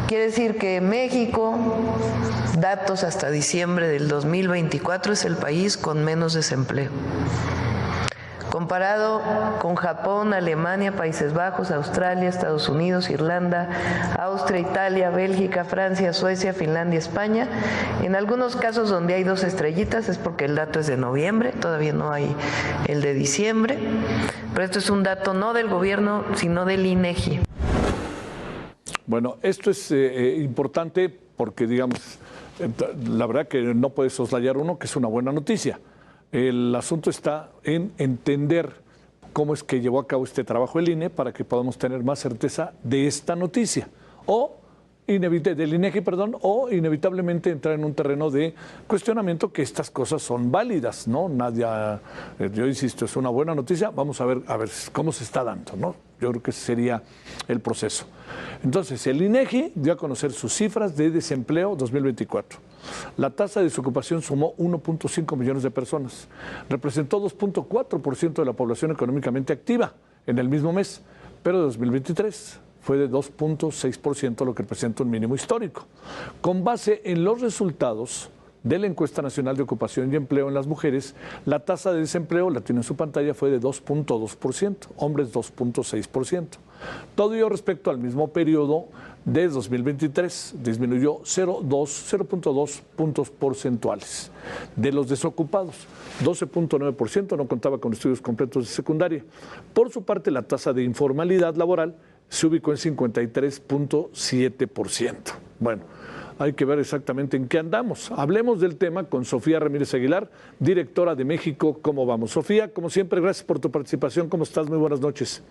Quiere decir que México, datos hasta diciembre del 2024, es el país con menos desempleo. Comparado con Japón, Alemania, Países Bajos, Australia, Estados Unidos, Irlanda, Austria, Italia, Bélgica, Francia, Suecia, Finlandia, España, en algunos casos donde hay 2 estrellitas es porque el dato es de noviembre, todavía no hay el de diciembre, pero esto es un dato no del gobierno, sino del INEGI. Bueno, esto es importante porque, digamos, la verdad que no puede soslayar uno que es una buena noticia. El asunto está en entender cómo es que llevó a cabo este trabajo el INE para que podamos tener más certeza de esta noticia del INEGI, o inevitablemente entrar en un terreno de cuestionamiento que estas cosas son válidas, ¿no? Yo insisto, es una buena noticia, vamos a ver cómo se está dando, ¿no? Yo creo que ese sería el proceso. Entonces, el INEGI dio a conocer sus cifras de desempleo 2024. La tasa de desocupación sumó 1.5 millones de personas. Representó 2.4% de la población económicamente activa en el mismo mes, pero de 2023 fue de 2.6%, lo que representa un mínimo histórico. Con base en los resultados de la Encuesta Nacional de Ocupación y Empleo en las Mujeres, la tasa de desempleo, la tiene en su pantalla, fue de 2.2%, hombres 2.6%. Todo ello respecto al mismo periodo de 2023, disminuyó 0.2 puntos porcentuales. De los desocupados, 12.9% no contaba con estudios completos de secundaria. Por su parte, la tasa de informalidad laboral se ubicó en 53.7%. Bueno, hay que ver exactamente en qué andamos. Hablemos del tema con Sofía Ramírez Aguilar, directora de México ¿Cómo vamos? Sofía, como siempre, gracias por tu participación. ¿Cómo estás? Muy buenas noches.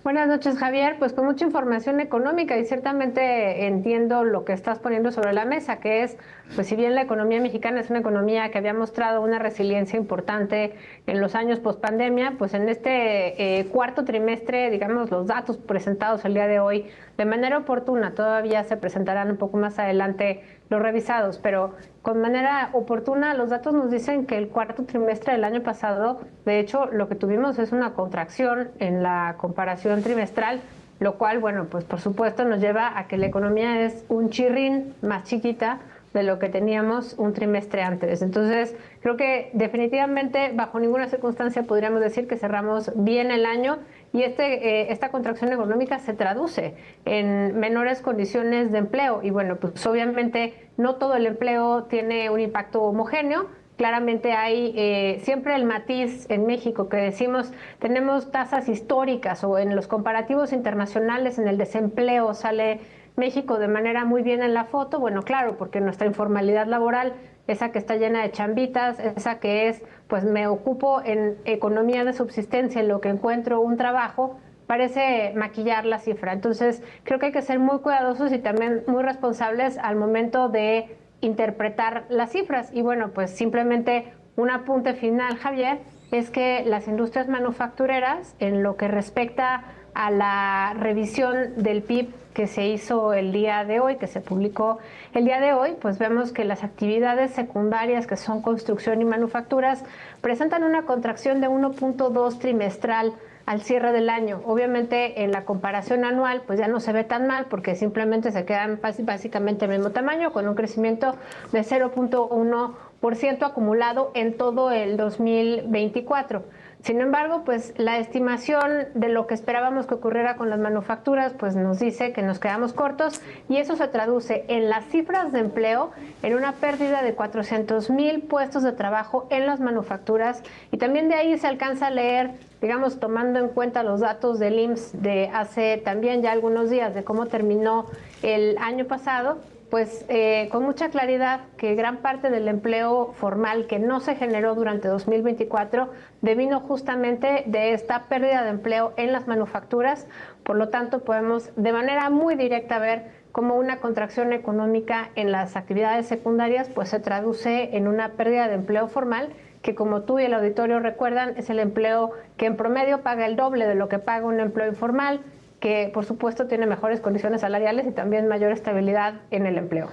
Buenas noches, Javier. Pues con mucha información económica y ciertamente entiendo lo que estás poniendo sobre la mesa, que es, pues si bien la economía mexicana es una economía que había mostrado una resiliencia importante en los años pospandemia, pues en este cuarto trimestre, digamos, los datos presentados el día de hoy de manera oportuna, todavía se presentarán un poco más adelante los revisados, pero con manera oportuna los datos nos dicen que el cuarto trimestre del año pasado, de hecho, lo que tuvimos es una contracción en la comparación trimestral, lo cual, bueno, pues por supuesto nos lleva a que la economía es un chirrín más chiquita de lo que teníamos un trimestre antes. Entonces, creo que definitivamente bajo ninguna circunstancia podríamos decir que cerramos bien el año y esta contracción económica se traduce en menores condiciones de empleo. Y bueno, pues obviamente no todo el empleo tiene un impacto homogéneo. Claramente hay siempre el matiz en México que decimos tenemos tasas históricas o en los comparativos internacionales en el desempleo sale México de manera muy bien en la foto. Bueno, claro, porque nuestra informalidad laboral, esa que está llena de chambitas, esa que es, pues me ocupo en economía de subsistencia, en lo que encuentro un trabajo, parece maquillar la cifra. Entonces, creo que hay que ser muy cuidadosos y también muy responsables al momento de interpretar las cifras. Y bueno, pues simplemente un apunte final, Javier, es que las industrias manufactureras, en lo que respecta a la revisión del PIB que se hizo el día de hoy, que se publicó el día de hoy, pues vemos que las actividades secundarias, que son construcción y manufacturas, presentan una contracción de 1.2 trimestral al cierre del año. Obviamente en la comparación anual pues ya no se ve tan mal porque simplemente se quedan básicamente el mismo tamaño con un crecimiento de 0.1% acumulado en todo el 2024. Sin embargo, pues la estimación de lo que esperábamos que ocurriera con las manufacturas pues nos dice que nos quedamos cortos y eso se traduce en las cifras de empleo en una pérdida de 400,000 puestos de trabajo en las manufacturas y también de ahí se alcanza a leer, digamos, tomando en cuenta los datos del IMSS de hace también ya algunos días de cómo terminó el año pasado, pues con mucha claridad que gran parte del empleo formal que no se generó durante 2024 devino justamente de esta pérdida de empleo en las manufacturas. Por lo tanto, podemos de manera muy directa ver cómo una contracción económica en las actividades secundarias pues se traduce en una pérdida de empleo formal que, como tú y el auditorio recuerdan, es el empleo que en promedio paga el doble de lo que paga un empleo informal, que por supuesto tiene mejores condiciones salariales y también mayor estabilidad en el empleo.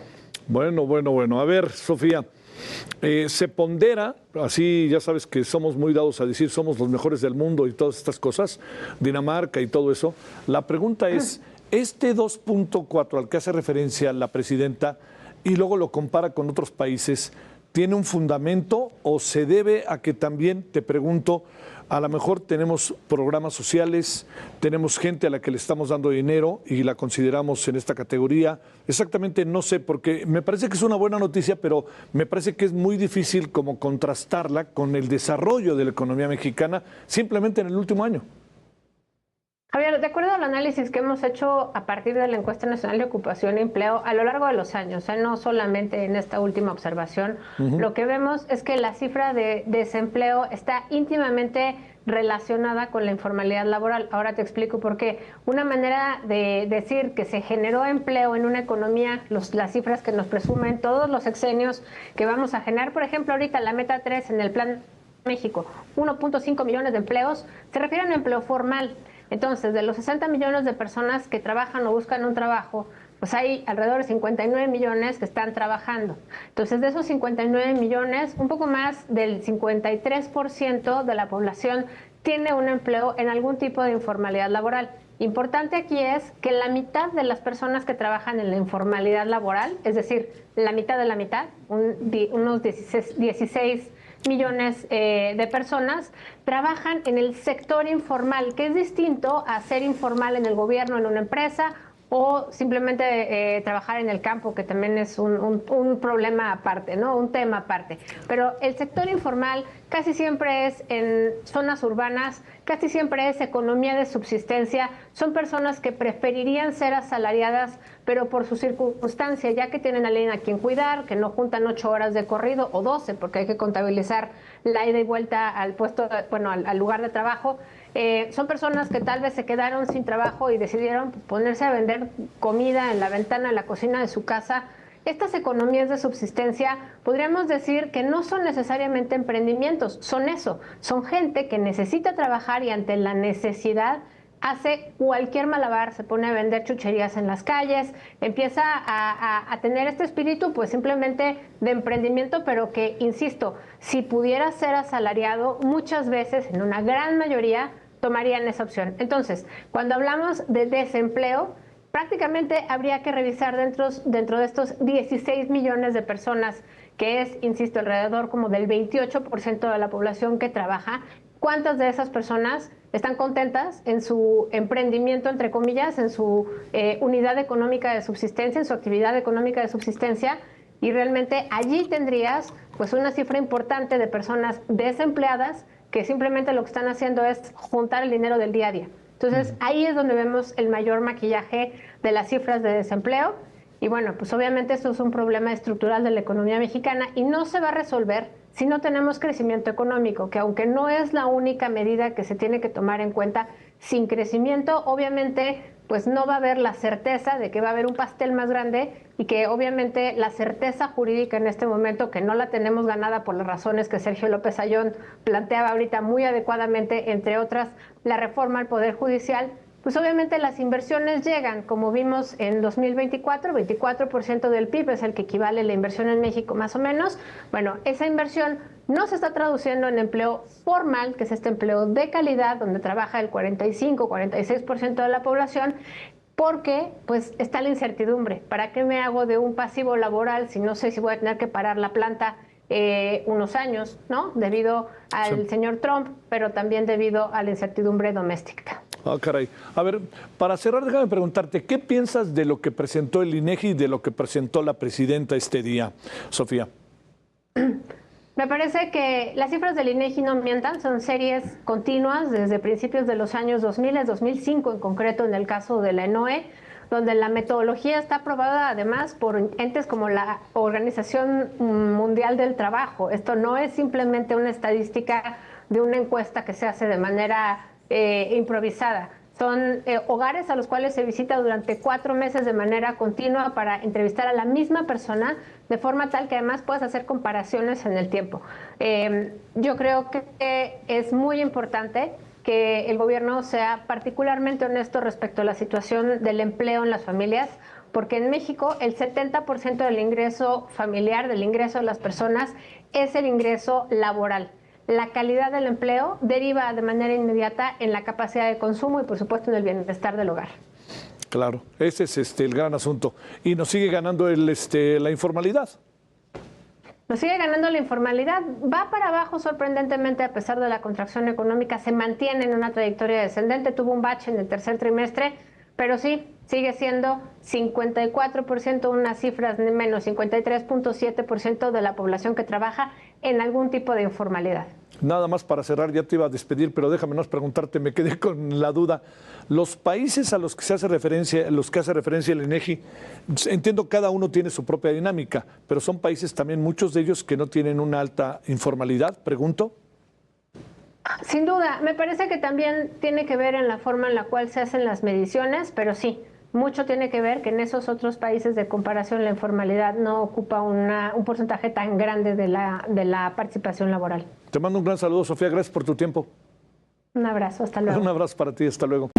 Bueno. A ver, Sofía, se pondera, así ya sabes que somos muy dados a decir somos los mejores del mundo y todas estas cosas, Dinamarca y todo eso. La pregunta es, Este 2.4 al que hace referencia la presidenta y luego lo compara con otros países, ¿tiene un fundamento o se debe a que también, te pregunto, a lo mejor tenemos programas sociales, tenemos gente a la que le estamos dando dinero y la consideramos en esta categoría? Exactamente no sé, porque me parece que es una buena noticia, pero me parece que es muy difícil como contrastarla con el desarrollo de la economía mexicana simplemente en el último año. Javier, de acuerdo al análisis que hemos hecho a partir de la Encuesta Nacional de Ocupación e Empleo a lo largo de los años, no solamente en esta última observación, lo que vemos es que la cifra de desempleo está íntimamente relacionada con la informalidad laboral. Ahora te explico por qué. Una manera de decir que se generó empleo en una economía, las cifras que nos presumen todos los sexenios que vamos a generar, por ejemplo, ahorita la meta 3 en el Plan México, 1.5 millones de empleos, se refieren a empleo formal. Entonces, de los 60 millones de personas que trabajan o buscan un trabajo, pues hay alrededor de 59 millones que están trabajando. Entonces, de esos 59 millones, un poco más del 53% de la población tiene un empleo en algún tipo de informalidad laboral. Importante aquí es que la mitad de las personas que trabajan en la informalidad laboral, es decir, la mitad de la mitad, unos 16 millones de personas trabajan en el sector informal, que es distinto a ser informal en el gobierno, en una empresa, o simplemente trabajar en el campo, que también es un problema aparte, ¿no? Un tema aparte. Pero el sector informal casi siempre es en zonas urbanas, casi siempre es economía de subsistencia, son personas que preferirían ser asalariadas, pero por su circunstancia, ya que tienen a alguien a quien cuidar, que no juntan 8 horas de corrido o 12, porque hay que contabilizar la ida y vuelta al puesto, bueno, al lugar de trabajo. Son personas que tal vez se quedaron sin trabajo y decidieron ponerse a vender comida en la ventana, en la cocina de su casa. Estas economías de subsistencia podríamos decir que no son necesariamente emprendimientos, son eso, son gente que necesita trabajar y ante la necesidad hace cualquier malabar, se pone a vender chucherías en las calles, empieza a tener este espíritu pues simplemente de emprendimiento, pero que, insisto, si pudiera ser asalariado, muchas veces, en una gran mayoría, tomarían esa opción. Entonces, cuando hablamos de desempleo, prácticamente habría que revisar dentro de estos 16 millones de personas, que es, insisto, alrededor como del 28% de la población que trabaja, ¿cuántas de esas personas están contentas en su emprendimiento, entre comillas, en su unidad económica de subsistencia, en su actividad económica de subsistencia? Y realmente allí tendrías pues una cifra importante de personas desempleadas que simplemente lo que están haciendo es juntar el dinero del día a día. Entonces, ahí es donde vemos el mayor maquillaje de las cifras de desempleo. Y bueno, pues obviamente esto es un problema estructural de la economía mexicana y no se va a resolver si no tenemos crecimiento económico, que aunque no es la única medida que se tiene que tomar en cuenta, sin crecimiento, obviamente, pues no va a haber la certeza de que va a haber un pastel más grande y que obviamente la certeza jurídica en este momento, que no la tenemos ganada por las razones que Sergio López Ayllón planteaba ahorita muy adecuadamente, entre otras, la reforma al Poder Judicial, pues obviamente las inversiones llegan, como vimos en 2024, 24% del PIB es el que equivale a la inversión en México más o menos. Bueno, esa inversión no se está traduciendo en empleo formal, que es este empleo de calidad, donde trabaja el 45, 46% de la población, porque pues está la incertidumbre. ¿Para qué me hago de un pasivo laboral si no sé si voy a tener que parar la planta unos años, ¿no? Debido al señor Trump, pero también debido a la incertidumbre doméstica. Ah, caray. A ver, para cerrar, déjame preguntarte, ¿qué piensas de lo que presentó el INEGI y de lo que presentó la presidenta este día, Sofía? Me parece que las cifras del INEGI no mientan, son series continuas desde principios de los años 2000, 2005 en concreto en el caso de la ENOE, donde la metodología está aprobada además por entes como la Organización Mundial del Trabajo. Esto no es simplemente una estadística de una encuesta que se hace de manera improvisada. Son hogares a los cuales se visita durante 4 meses de manera continua para entrevistar a la misma persona, de forma tal que además puedas hacer comparaciones en el tiempo. Yo creo que es muy importante que el gobierno sea particularmente honesto respecto a la situación del empleo en las familias, porque en México el 70% del ingreso familiar, del ingreso de las personas, es el ingreso laboral. La calidad del empleo deriva de manera inmediata en la capacidad de consumo y, por supuesto, en el bienestar del hogar. Claro, ese es el gran asunto. Y nos sigue ganando la informalidad. Nos sigue ganando la informalidad. Va para abajo sorprendentemente a pesar de la contracción económica. Se mantiene en una trayectoria descendente. Tuvo un bache en el tercer trimestre, pero sí, sigue siendo 54%, unas cifras menos, 53.7% de la población que trabaja en algún tipo de informalidad. Nada más para cerrar, ya te iba a despedir, pero déjame más preguntarte, me quedé con la duda. Los países a los que hace referencia el INEGI, entiendo cada uno tiene su propia dinámica, pero son países también, muchos de ellos, que no tienen una alta informalidad, pregunto. Sin duda, me parece que también tiene que ver en la forma en la cual se hacen las mediciones, pero sí, mucho tiene que ver que en esos otros países de comparación la informalidad no ocupa un porcentaje tan grande de la participación laboral. Te mando un gran saludo, Sofía, gracias por tu tiempo. Un abrazo, hasta luego. Un abrazo para ti, hasta luego.